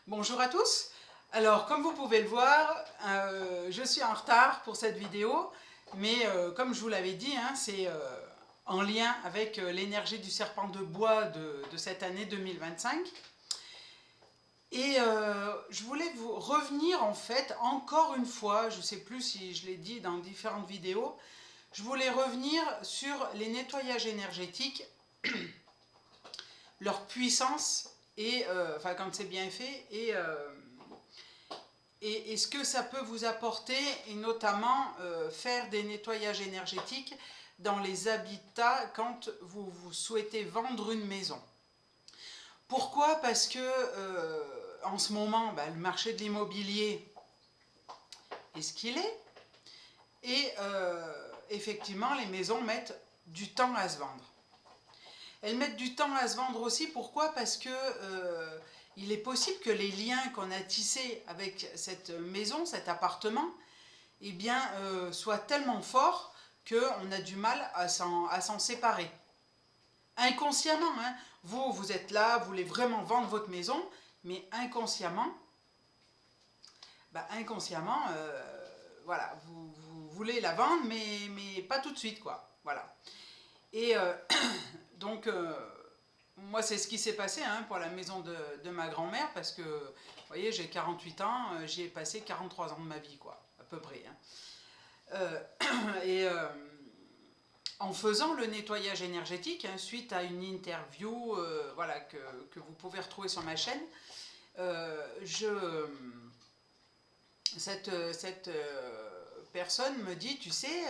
Bonjour à tous. Alors, comme vous pouvez le voir, je suis en retard pour cette vidéo, mais comme je vous l'avais dit, hein, c'est en lien avec l'énergie du serpent de bois de cette année 2025. Et je voulais vous revenir en fait, encore une fois, je ne sais plus si je l'ai dit dans différentes vidéos, je voulais revenir sur les nettoyages énergétiques, leur puissance, et enfin quand c'est bien fait, et ce que ça peut vous apporter, et notamment faire des nettoyages énergétiques dans les habitats quand vous souhaitez vendre une maison. Pourquoi? Parce que en ce moment, le marché de l'immobilier est ce qu'il est, et effectivement, les maisons mettent du temps à se vendre. Elles mettent du temps à se vendre aussi, pourquoi? Parce que il est possible que les liens qu'on a tissés avec cette maison, cet appartement, eh bien, soient tellement forts qu'on a du mal à s'en séparer. Inconsciemment, hein, vous êtes là, vous voulez vraiment vendre votre maison, mais inconsciemment, voilà, vous voulez la vendre, mais pas tout de suite, quoi. Voilà. Et donc, moi, c'est ce qui s'est passé hein, pour la maison de ma grand-mère, parce que, vous voyez, j'ai 48 ans, j'y ai passé 43 ans de ma vie, quoi, à peu près. Hein. Et en faisant le nettoyage énergétique, hein, suite à une interview voilà, que vous pouvez retrouver sur ma chaîne, cette personne me dit, tu sais,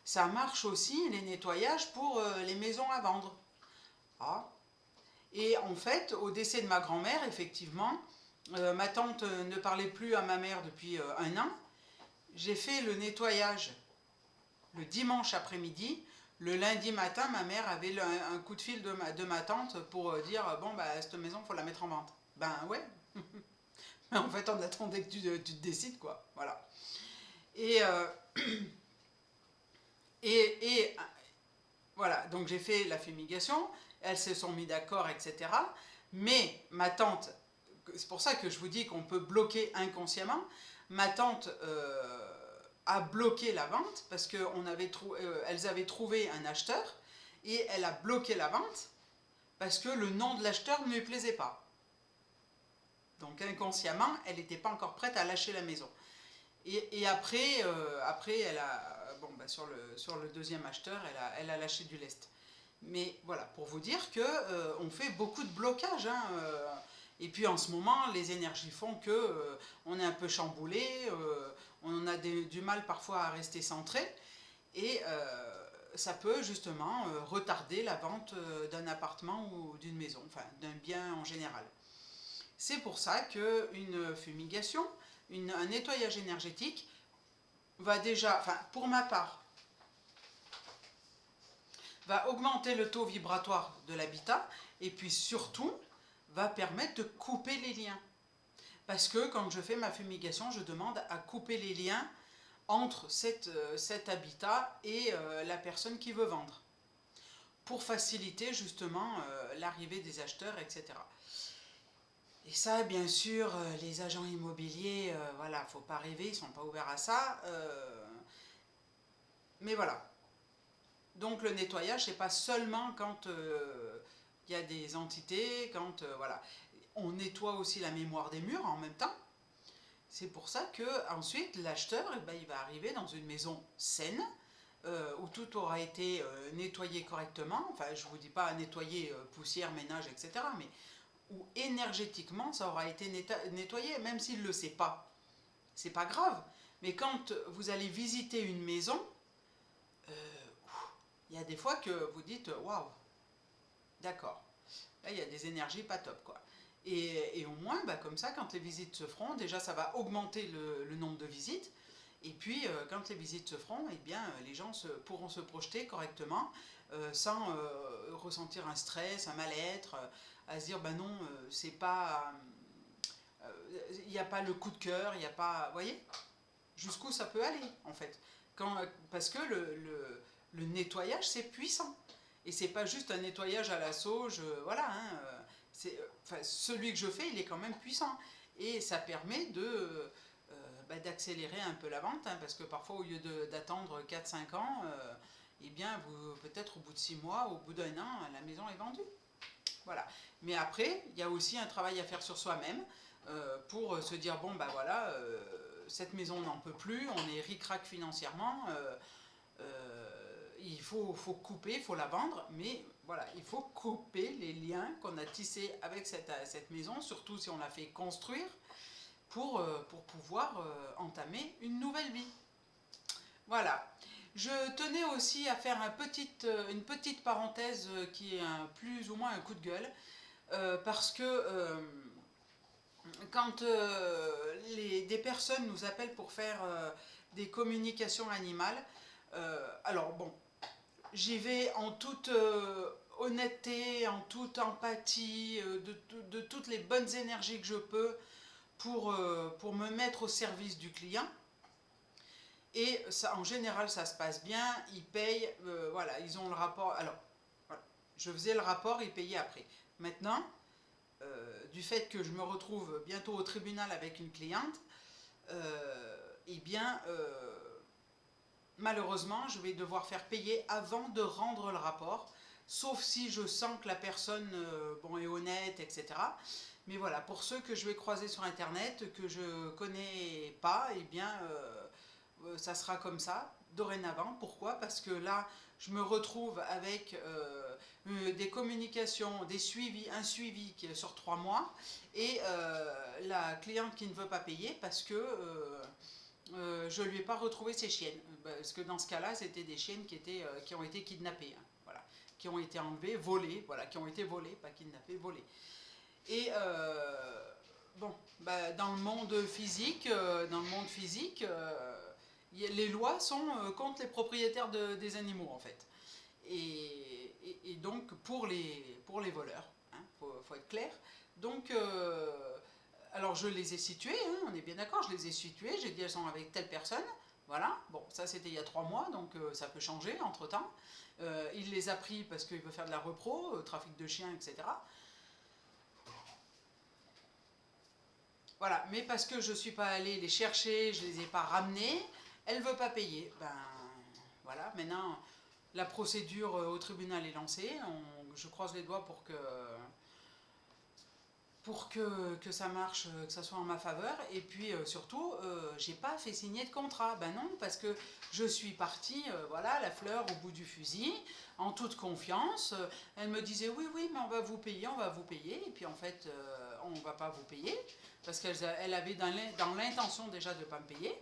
ça marche aussi les nettoyages pour les maisons à vendre. Ah. Et en fait, au décès de ma grand-mère, effectivement, ma tante ne parlait plus à ma mère depuis un an. J'ai fait le nettoyage le dimanche après-midi. Le lundi matin, ma mère avait un coup de fil de ma tante pour dire bon, cette maison, il faut la mettre en vente. Ben ouais. Mais en fait, on attendait que tu te décides, quoi. Voilà. Et, et voilà, donc j'ai fait la fumigation. Elles se sont mis d'accord, etc. Mais ma tante, c'est pour ça que je vous dis qu'on peut bloquer inconsciemment. Ma tante a bloqué la vente parce qu'elles avaient trouvé un acheteur et elle a bloqué la vente parce que le nom de l'acheteur ne lui plaisait pas. Donc inconsciemment, elle n'était pas encore prête à lâcher la maison. Et après, elle a, bon, sur le deuxième acheteur, elle a lâché du lest. Mais voilà, pour vous dire que on fait beaucoup de blocages. Hein, et puis en ce moment, les énergies font que on est un peu chamboulé, on a du mal parfois à rester centré, et ça peut justement retarder la vente d'un appartement ou d'une maison, enfin d'un bien en général. C'est pour ça qu'une fumigation, un nettoyage énergétique va déjà, enfin pour ma part, va augmenter le taux vibratoire de l'habitat et puis surtout va permettre de couper les liens. Parce que quand je fais ma fumigation, je demande à couper les liens entre cet habitat et la personne qui veut vendre, pour faciliter justement l'arrivée des acheteurs, etc. Et ça, bien sûr, les agents immobiliers, voilà, faut pas rêver, ils ne sont pas ouverts à ça. Mais voilà. Donc le nettoyage, c'est pas seulement quand il y a des entités, quand voilà. On nettoie aussi la mémoire des murs en même temps. C'est pour ça que ensuite l'acheteur, il va arriver dans une maison saine, où tout aura été nettoyé correctement. Enfin, je ne vous dis pas nettoyer poussière, ménage, etc. Mais où énergétiquement ça aura été nettoyé, même s'il ne le sait pas. C'est pas grave. Mais quand vous allez visiter une maison, il y a des fois que vous dites waouh, d'accord. Là, il y a des énergies pas top, quoi. Et au moins, comme ça, quand les visites se feront, déjà, ça va augmenter le nombre de visites. Et puis, quand les visites se feront, eh bien, les gens pourront se projeter correctement sans ressentir un stress, un mal-être, à se dire, non, c'est pas... Il n'y a pas le coup de cœur, il n'y a pas... Vous voyez jusqu'où ça peut aller, en fait. Parce que le nettoyage, c'est puissant. Et c'est pas juste un nettoyage à la sauge, voilà, hein, enfin, celui que je fais, il est quand même puissant. Et ça permet d'accélérer un peu la vente, hein, parce que parfois, au lieu d'attendre 4-5 ans, eh bien, peut-être au bout de 6 mois, au bout d'1 an, la maison est vendue. Voilà. Mais après, il y a aussi un travail à faire sur soi-même pour se dire, bon, ben voilà, cette maison n'en peut plus, on est ric-rac financièrement, il faut couper, il faut la vendre, mais voilà, il faut couper les liens qu'on a tissés avec cette maison, surtout si on l'a fait construire, pour pouvoir entamer une nouvelle vie. Voilà. Je tenais aussi à faire une petite parenthèse qui est plus ou moins un coup de gueule, parce que quand des personnes nous appellent pour faire des communications animales, alors bon, j'y vais en toute honnêteté, en toute empathie, de toutes les bonnes énergies que je peux pour me mettre au service du client. Et ça, en général, ça se passe bien, ils payent, voilà, ils ont le rapport. Alors, voilà, je faisais le rapport, ils payaient après. Maintenant, du fait que je me retrouve bientôt au tribunal avec une cliente, eh bien, malheureusement, je vais devoir faire payer avant de rendre le rapport, sauf si je sens que la personne bon, est honnête, etc. Mais voilà, pour ceux que je vais croiser sur Internet, que je ne connais pas, eh bien, ça sera comme ça, dorénavant. Pourquoi? Parce que là, je me retrouve avec des communications, un suivi qui est sur 3 mois, et la cliente qui ne veut pas payer parce que je ne lui ai pas retrouvé ses chiennes. Parce que dans ce cas-là, c'était des chiennes qui ont été kidnappées. Hein, voilà. Qui ont été enlevées, volées, voilà, qui ont été volées, pas kidnappées, volées. Et bon, dans le monde physique, les lois sont contre les propriétaires des animaux en fait. Et donc pour les voleurs, hein, faut être clair. Donc alors je les ai situées, hein, on est bien d'accord, je les ai situées, j'ai dit elles sont avec telle personne, voilà, bon ça c'était il y a 3 mois, donc ça peut changer entre temps. Il les a pris parce qu'il veut faire de la repro, trafic de chiens, etc. Voilà, mais parce que je ne suis pas allée les chercher, je ne les ai pas ramenés, elle ne veut pas payer. Ben voilà, maintenant la procédure au tribunal est lancée, je croise les doigts pour que ça marche, que ça soit en ma faveur. Et puis surtout, j'ai pas fait signer de contrat. Ben non, parce que je suis partie, voilà, la fleur au bout du fusil, en toute confiance. Elle me disait oui, oui, mais on va vous payer, on va vous payer. Et puis en fait, on ne va pas vous payer, parce qu'elle avait dans l'intention déjà de ne pas me payer.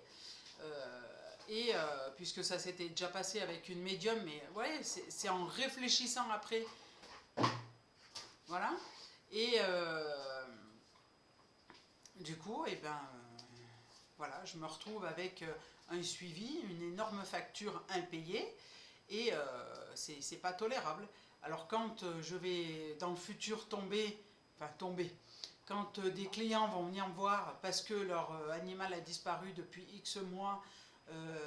Puisque ça s'était déjà passé avec une médium, mais ouais, c'est en réfléchissant après, voilà. Et du coup, eh ben, voilà, je me retrouve avec un suivi, une énorme facture impayée, et c'est pas tolérable. Alors quand je vais dans le futur tomber, quand des clients vont venir me voir parce que leur animal a disparu depuis X mois,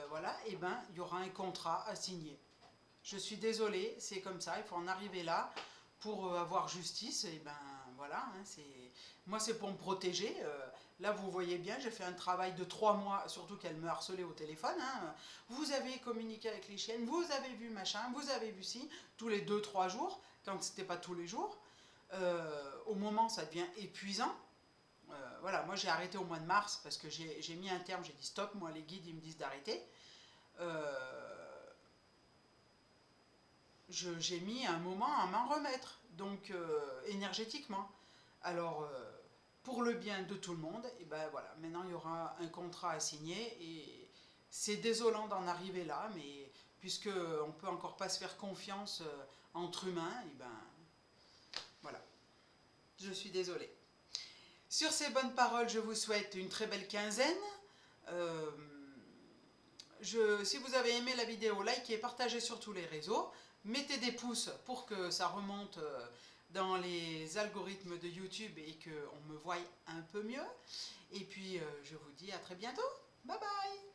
voilà, et ben il y aura un contrat à signer. Je suis désolée, c'est comme ça, il faut en arriver là pour avoir justice. Et ben voilà, hein, moi c'est pour me protéger. Là vous voyez bien, j'ai fait un travail de 3 mois, surtout qu'elle me harcelait au téléphone. Hein. Vous avez communiqué avec les chiennes, vous avez vu machin, vous avez vu ci, tous les 2-3 jours, quand c'était pas tous les jours. Au moment ça devient épuisant. Voilà, moi j'ai arrêté au mois de mars parce que j'ai mis un terme, j'ai dit stop, moi les guides ils me disent d'arrêter. J'ai mis un moment à m'en remettre, donc énergétiquement. Alors, pour le bien de tout le monde, et ben voilà, maintenant il y aura un contrat à signer, et c'est désolant d'en arriver là, mais puisque on peut encore pas se faire confiance entre humains, et ben voilà, je suis désolée. Sur ces bonnes paroles, je vous souhaite une très belle quinzaine. Euh, si vous avez aimé la vidéo, likez, partagez sur tous les réseaux. Mettez des pouces pour que ça remonte dans les algorithmes de YouTube et qu'on me voie un peu mieux. Et puis, je vous dis à très bientôt. Bye bye!